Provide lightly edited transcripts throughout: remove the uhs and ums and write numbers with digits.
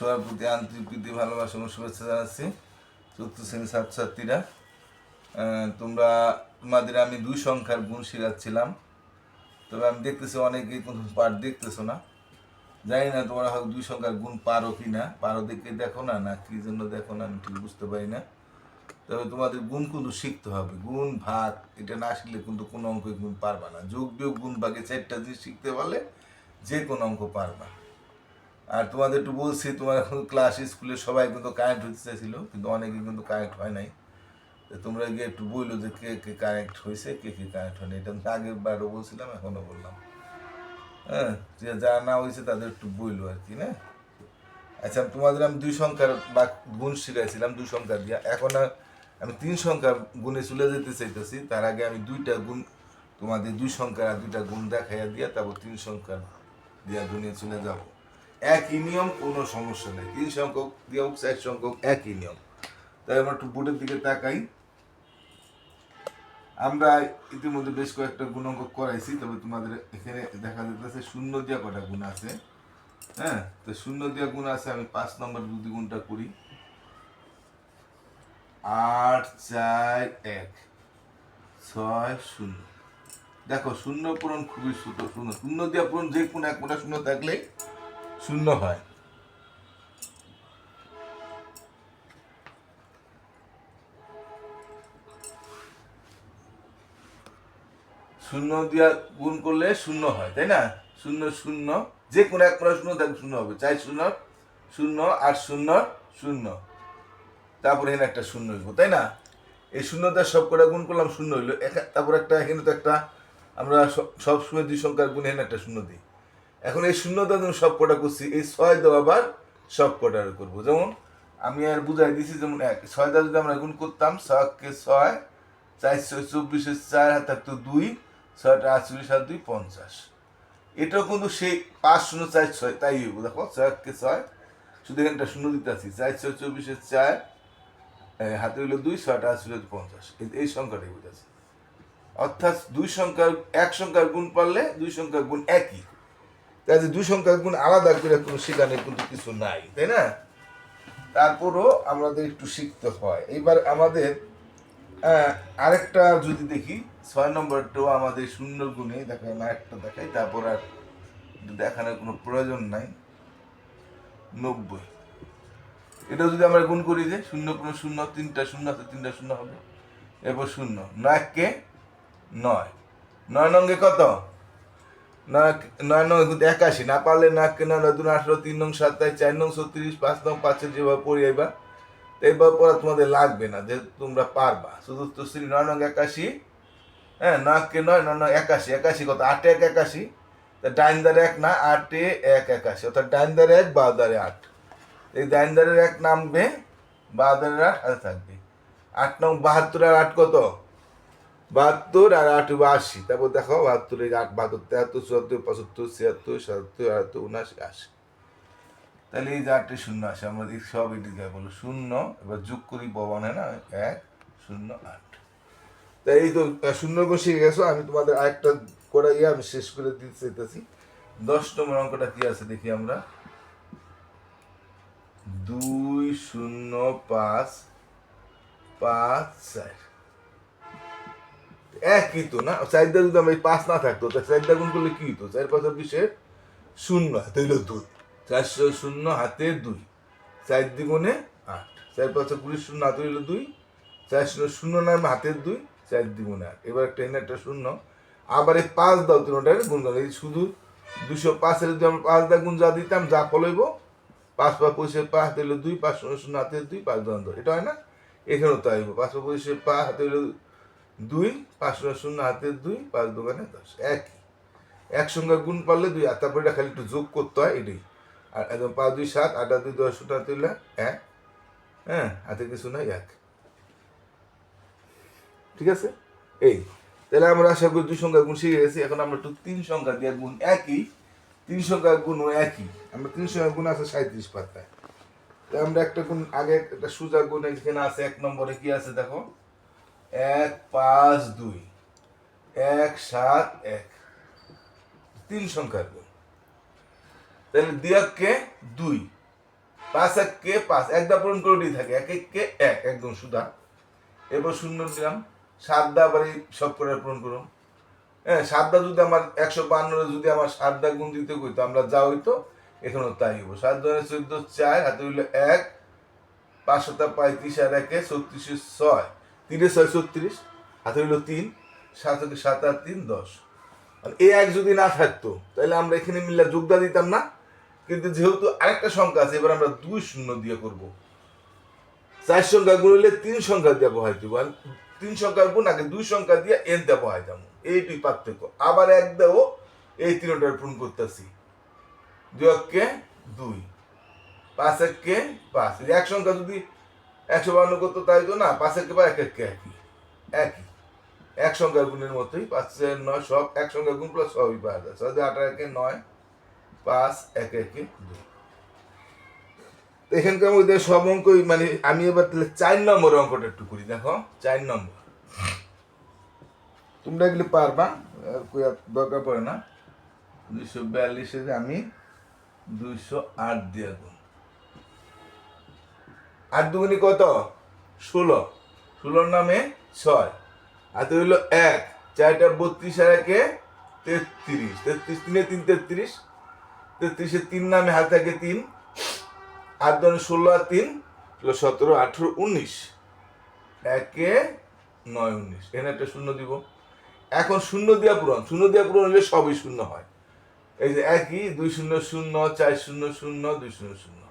সবার প্রতি আন্তরিক প্রীতি ভালোবাসা এবং শুভেচ্ছা জানাচ্ছি। চতুর্থ শ্রেণীর ছাত্রছাত্রীরা, তোমাদের আমি 2 সংখ্যার গুণ শেখাচ্ছিলাম। তবে আমি দেখতেছি অনেকেই কোনো পাঠ দেখতেছো না। জানি না তোমরা হয়তো 2 সংখ্যার গুণ পারো কি না, পারো দেখে দেখো না, না কি জন্য দেখো না আমি ঠিক বুঝতে পারি না। তবে তোমাদের গুণ কিন্তু শিখতে হবে। গুণ ভাগ এটা না শিখলে কিন্তু কোনো অঙ্কই গুণ পারবা না। যোগ বিয়োগ গুণ ভাগে 4টা জিনিস শিখতে পারলে যে কোনো অঙ্ক পারবা। আর তোমাদের একটু বলছি, তোমার এখন ক্লাস স্কুলে সবাই কিন্তু কানেক্ট হতে চাইছিল, কিন্তু অনেকে কিন্তু কানেক্ট হয় নাই। তোমরা গিয়ে একটু বললো যে কে কে কানেক্ট হয়েছে, কে কে কানেক্ট হয়নি। এটা আগের বারও বলছিলাম, এখনও বললাম। হ্যাঁ, যারা না হয়েছে তাদের একটু বললো আর কি না। আচ্ছা, তোমাদের আমি 2 সংখ্যার বা গুণ শিখাইছিলাম 2 সংখ্যা দিয়া। এখন আমি 3 সংখ্যার গুণে চলে যেতে চাইতেছি। তার আগে আমি 2টা গুণ তোমাদের 2 সংখ্যার আর 2টা গুণ দেখাইয়া দিয়া তারপর 3 সংখ্যার দিয়া গুণে চলে যাব। একই নিয়ম, কোনো সমস্যা নেই। 3 সংখ্যক দিয়ে হোক 4 সংখ্যক একই নিয়ম। তাই আমরা একটু বোর্ডের দিকে তাকাই। আমরা ইতিমধ্যে বেশ কয়েকটা গুণাঙ্ক করাইছি, তবে তোমাদের এখানে দেখা যাচ্ছে শূন্য দিয়া কটা গুণ আছে। হ্যাঁ, তো শূন্য দিয়া গুণ আছে। আমি 5 নম্বর যদি গুণটা করি, 8 4 1 6 0। দেখো, শূন্য পূরণ খুবই সুন্দর। শূন্য দিয়া পূরণ যে কোনো এক মোটা শূন্য থাকলেই শূন্য হয়। শূন্য দিয়া গুণ করলে শূন্য হয়, তাই না? শূন্য শূন্য, যে কোনো এক মোটা শূন্য থাকলে শূন্য হবে। 4 শূন্য 0, 8 শূন্য 0, তারপরে এখানে একটা শূন্য হইব, তাই না? এই শূন্যতার সব কটা গুণ করলাম, শূন্য হইলো। তারপর একটা এখানে তো একটা, আমরা সব সময় 2 সংখ্যার গুণ এখানে একটা শূন্য দিই। এখন এই শূন্যতা যখন সব কটা করছি, এই 6 দেওয়া আবার সব কটার করবো। যেমন আমি আর বুঝাই দিছি, যেমন 6 দ্বারা যদি আমরা গুণ করতাম, 6 কে 6, 4 6 24, 4 হাত থাকতো 2, 6টা 48 আর 2 50। এটাও কিন্তু সেই 5 0 4 6 তাই হইব। দেখো, 6 কে 6, শুধু এখানে একটা শূন্য দিতে আছি। 4 6 24, 4 হাতে হইলো 2, 6টা 48 50। এই সংখ্যাটাই বুঝাচ্ছি। অর্থাৎ 2 সংখ্যার এক সংখ্যার গুণ পারলে 2 সংখ্যার গুণ একই। তাই যে 2 সংখ্যার গুণ আলাদা করে কোনো সেখানে কিন্তু কিছু নাই, তাই না? তারপরও আমাদের একটু শিখতে হয়। এইবার আমাদের আরেকটা যদি দেখি, 6 নম্বরটাও আমাদের শূন্য গুণে দেখায় না, একটা দেখাই, তারপর আর দেখানোর কোনো প্রয়োজন নাই। 90, এটাও যদি আমরা গুণ করি, যে 0 কোনো 0, 3টা শূন্য আছে, 3টা শূন্য হবে। এরপর 0, 9 কে 9, 9 নঙ্গে কত? 9 9 কিন্তু 81, না পারলে 9 কে 9 2 18, 3 নং 27, 4 নং 36, 5 নং 5 যেভাবে পড়ি আইবা, এইভাবে পড়া তোমাদের লাগবে না, যে তোমরা পারবা। চতুর্থ শ্রেণী 9 নং 81, হ্যাঁ, 9 কে 9 9 81, 81 কত? 8 1 81, তা ডাইন দ্বারে 1 না, 8 1 81, অর্থাৎ ডাইন দ্বারে 1, বাঁ দ্বারে 8। এই ডাইন দ্বারের 1 নামবে, বাঁ দ্বারের 8 হাতে থাকবে। 8 নং 72 আর 8 কত? 72 আর 8 80। তারপর দেখো, 72 8 72 73 74 74 76 77 79 80। তাহলে এই যে 8 শূন্য আসে, আমরা সব এদিকে বলো শূন্য। এবার যোগ করি, ববান হয় না, 1 0 8। তাই এই তো শূন্য শিখে গেছো। আমি তোমাদের আরেকটা করাইয়া আমি শেষ করে দিতে চাইতেছি। 10 নম্বর অঙ্কটা কি আছে দেখি আমরা। 2 0 5 5 4। একই তো না? 4 দিয়ে যদি আমরা 5 না থাকতো, তা 4 দিয়ে গুণ করলে কি হতো? 4 5 20 শূন্য, হাতে হইলো 2, 400 শূন্য হাতে 2, 4 দ্বিগুণে 8, 4 5 20 শূন্য হাতে হইলো 2, 4 শূন্য নামে হাতের 2, 4 দ্বিগুণে 8। এবার একটা এনে একটা শূন্য, আবার এই 5 দাও, তিনটার গুণ করো। এই শুধু 205 এর যদি আমরা 5 দা গুণ যা দিতাম, যা ফল হইব, 5 5 25 5 হাতে হইলো 2, 5 শূন্য শূন্য হাতে 2, 5 2 2, এটা হয় না? এখানেও তাই হইব। 5 25 5 হাতে হইলো 2, 5 শূন্য শূন্য হাতে 2, 5 2 10। একই এক সংখ্যা গুণ পারলে 2, আর তারপরে এটা খালি একটু যোগ করতে হয়, এটাই। আর একদম 5 2 7, 8 2 10 শূন্য হাতে হইলে 1, হ্যাঁ, হাতে কিছু নাই, 1। ঠিক আছে? এই তাহলে আমরা আশা করি 2 সংখ্যা গুণ শিখে গেছি। এখন আমরা একটু 3 সংখ্যা দিয়ে গুণ একই। 3 সংখ্যা গুণও একই। আমরা 3 সংখ্যা গুণ আছে 37 পাতায়। তাই আমরা একটা গুণ আগে একটা সোজা গুণ এখানে আছে। 1 নম্বরে কি আছে দেখো, 1 5 2 1 7 1, 3 সংখ্যার গুণ। তাহলে দিয়ককে 2, 5 এক কে 5, একদা পূরণ করেই থাকে, 1 1 কে 1, একদম সুদা। এরপর শূন্য দিলাম, 7 দা আবার এই সব করে পূরণ করুন। হ্যাঁ, 7 দা যদি আমার 152 যদি আমার 7 দা গুণ দিতে কইতো, আমরা যা হইতো এখনো তাই হইব। 7 দুগুণে 14, 4 হাতে হইলো 1, 5 7 35 আর 1 36 6, 3 6 36 হাতে হইলো 3, 7 7 আর 3 10। আর এই 1 যদি না থাকতো তাহলে আমরা এখানে মিললে যোগদা দিতাম না, কিন্তু যেহেতু আরেকটা সংখ্যা আছে, এবার আমরা 2 শূন্য দিয়ে করব। 4 সংখ্যা গুণ হইলে 3 সংখ্যা দিয়ে বহাই দিব, 3 সংখ্যার গুণ আগে 2 সংখ্যা দিয়ে এন দিয়ে বহাই যাবো, এইটুই পার্থক্য। আবার 1 দেও এই তিনটার পূরণ করতেছি, 2 1 কে 2, 5 1 কে 5। এক সংখ্যা যদি 152 করতো তাই তো না, 5 1 কে 5, 1 1 কে একই একই এক সংখ্যার গুণের মতোই। 5 4 9 সব এক সংখ্যার গুণ প্লাস সবই পাওয়া যায়। 6 8 1 9, 5 1 1 2। এখানকার মধ্যে সব অঙ্কই মানে আমি এবার তাহলে 4 নম্বর অঙ্কটা একটু করি, দেখো 4 নম্বর তোমরা এগুলি পারবা, দরকার পড়ে না। 242 আমি 208 দিয়ে গুণ, 8 দুগুণি কত? 16, 16 নামে 6 হাতে হইলো 1, 4টা 32 আর 1 33, 33 3 3 33, 33 3 নামে হাতে থাকে 3, 8 দুগুণে 16 আর 3 17 18 19, 1 9 19, এখানে একটা শূন্য দিব। এখন শূন্য দিয়া পূরণ, শূন্য দিয়া পূরণ হলে সবই শূন্য হয়। এই যে একই 2 0 0 4 0 0 2 0 0।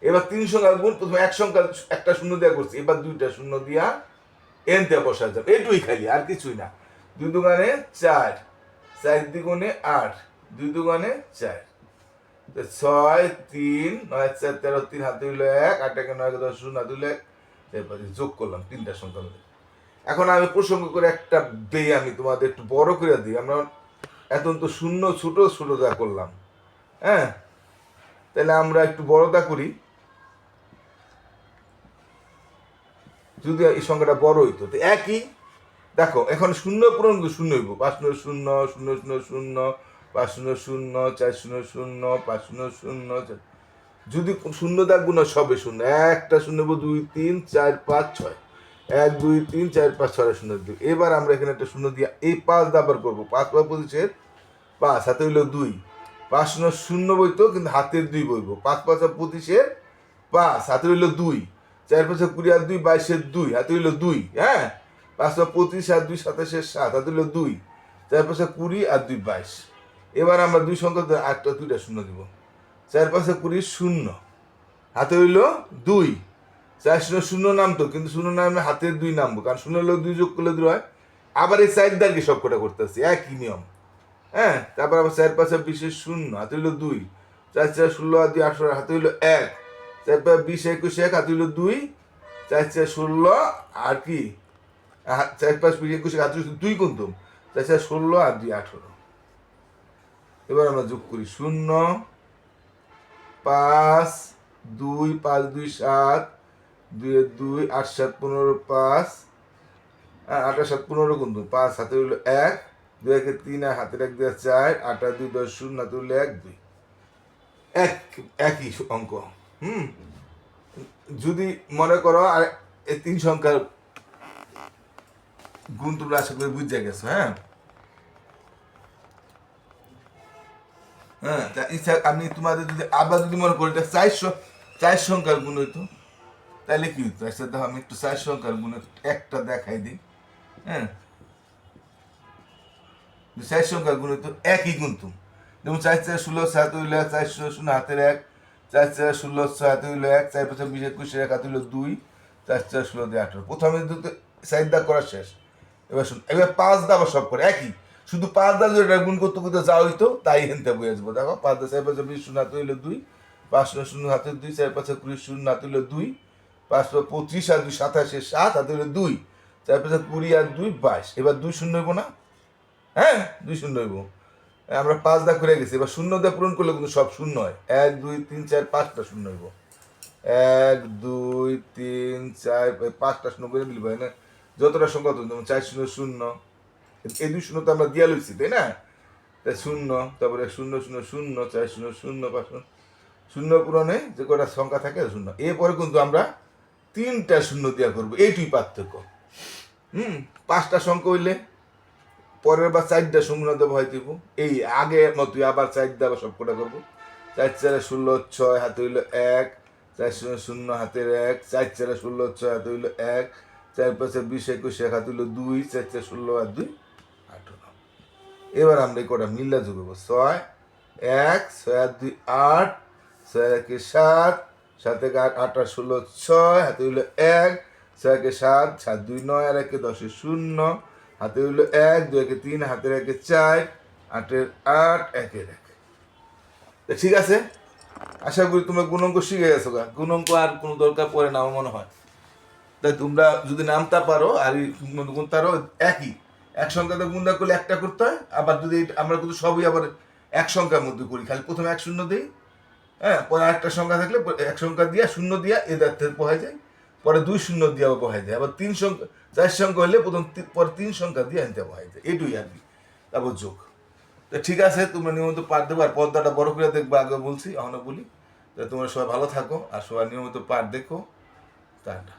এবার 3 সংখ্যার গুণ, প্রথমে এক সংখ্যা একটা শূন্য দেওয়া করছি, এবার 2টা শূন্য দিয়া এন তে বসা যাবে, এটুই খালি আর কিছুই না। 2 দুগুণে 4, 4 দ্বিগুণে 8, 2 দুগুণে 4, 6 3 9 4 13 3 হাতে হইলো 1, 8 1 9 10 0 হাতে হইলো 1, এরপরে যোগ করলাম তিনটা সংখ্যা মিলে। এখন আমি প্রসঙ্গ করে একটা দেই, আমি তোমাদের একটু বড় করে দিই। আমরা এখন তো শূন্য ছোট ছোট যা করলাম, হ্যাঁ, তাহলে আমরা একটু বড়টা করি। যদি এই সংখ্যাটা বড় হইতো তো একই, দেখো এখন শূন্য পূরণ শূন্য হইব, 5 0 0 0 0 0, 5 0 0 4 0 0, 5 0 0। যদি শূন্য দাগ গুণ সবে শূন্য, একটা শূন্য 2 3 4 5 6, 1 2 3 4 5 6 শূন্য 2। এবার আমরা এখানে একটা শূন্য দিয়ে এই 5 দাবার করবো, 5 5 25 5 হাতে হইলো 2, 5 0 0 বইতো কিন্তু হাতের 2 বইব, 5 5 25 5 হাতে হইলো 2, 4 5 20 আর 2 22 2 হাতে হইলো 2, হ্যাঁ, 5 25 আর 2 27 7 হাতে হইলো 2, 4 5 20 আর 2 22। এবার আমরা দুই সংখ্যা আটটা 2টা শূন্য দিব, 4 5 20 0 হাতে হইলো 2, 4 0 0 নামতো কিন্তু শূন্য নামে হাতের 2 নামবো, কারণ শূন্য হলো 2 যোগ করলে 2 হয়। আবার এই সাইড দাঁড়কে সব কটা করতেছি একই নিয়ম, হ্যাঁ। তারপর আবার 4 5 20 0 হাতে হইলো 2, 4 4 16 আর 2 18 হাতে হইলো 1, 4 5 20 21 1 হাতে হইলো 2, 4 4 16 আর কি 4 5 20 21 হাতে হইলো 2 কিন্তু 4 4 16 আর 2 18। এবার আমরা যোগ করি 0 5 2 5 2 7 2 2 8 7 15 5, 8 7 15 কিন্তু 5 হাতে হইলো 1, 2 1 3 আর হাতের 1 2 4, 8 2 10 0 হাতে হইলো 1 2, একই অঙ্ক। যদি মনে করো আর এই 3 সংখ্যার গুণ তোমরা আশা করি বুঝে গেছো, হ্যাঁ। হ্যাঁ, আমি তোমাদের যদি আবার যদি মনে করি এটা 4 সংখ্যার গুণ হইতো তাহলে কি হইতো? আচ্ছা দেখো আমি একটু 4 সংখ্যার গুণের একটা দেখাই দিই, হ্যাঁ। 4 সংখ্যার গুণ হইতো একই কিন্তু, যেমন 4 4 16 7 হইলো 1, 4 0 0 হাতের 1, 4 4 16 6 হাতে হইলো 1, 4 5 20 21 1 হাতে হইলো 2, 4 4 16 দিয়ে 18। প্রথমে দুটো সাইড দাগ করা শেষ। এবার শুন, এবার 5 দা আবার সব করে একই, শুধু 5 দা যদি গুণ করতে করতে যা হইতো তাই হেনতে বই আসবো। দেখো 5 দা 4 5 20 0 হাতে হইলো 2, 5 0 0 হাতে 2, 4 5 20 0 হাতে হইলো 2, 5 25 আর 2 27 7 হাতে হইলো 2, 4 5 20 আর 2 22। এবার 2 শূন্য হইব না, হ্যাঁ 2 শূন্য হইব। আমরা 5 দা করে গেছি, এবার শূন্য দা পূরণ করলে কিন্তু সব শূন্য হয়। 1 2 3 4 5টা শূন্য হইব, 1 2 3 4 5টা শূন্য করে মিলবে না, যতটা সংখ্যা যেমন 4 0 0, এই 2 শূন্য তো আমরা দিয়া লইছি তাই না, তাই 0, তারপরে 0 0 0 4 0 0 5 শূন্য পূরণে যে কটা সংখ্যা থাকে শূন্য। এরপরে কিন্তু আমরা 3টা শূন্য দিয়া করবো, এইটুই পার্থক্য। 5টা সংখ্যা হইলে পরের বার 4টা শূন্য দেবো হয় দিব, এই আগের মতোই আবার 4 দেবো, সব কটা করবো। 4 4 16 6 হাতে হইলো 1, 4 0 0 হাতের 1, 4 4 16 6 হাতে হইলো 1, 4 5 20 21 1 হাতে হইলো 2, 4 4 16 আর 2 18। এবার আমরা এই কটা মিল্লা যোগ করবো। 6 1 6 আর 2 8, 6 1 7, 7 1 8 8 আর 16 6 হাতে হইলো 1, 6 1 7, 7 2 9 আর 1 10 0 হাতে হইলো 1, 2 1 3 হাতের 1 4, 8 8 1 1। ঠিক আছে, আশা করি তোমরা গুণাঙ্ক শিখে গেছো। গুণাঙ্ক আর কোনো দরকার পড়ে না আমার মনে হয়। তাই তোমরা যদি নামতা পারো আর গুণতারও একই, এক সংখ্যাতে গুণটা করলে একটা করতে হয়। আবার যদি আমরা কিন্তু সবই আবার এক সংখ্যার মধ্যে করি, খালি প্রথমে 1 0 দিই, হ্যাঁ, পরে আরেকটা সংখ্যা থাকলে 1 সংখ্যা দিয়া 0 দিয়া এ দায়িত্বে বহাই যায়, পরে 2 0 দিয়া বহাই যায়, আবার 3 সংখ্যা 4 সংখ্যা হলে পরে 3 সংখ্যা দিয়ে আনতে বহাই যায়, এটুই আর কি, তারপর যোগ। তো ঠিক আছে, তোমরা নিয়মিত পাঠ দেবো আর পর্দাটা বড় করে দেখবো, আগে বলছি এখনো বলি। তো তোমরা সবাই ভালো থাকো আর সবাই নিয়মিত পাঠ দেখো। টাটা।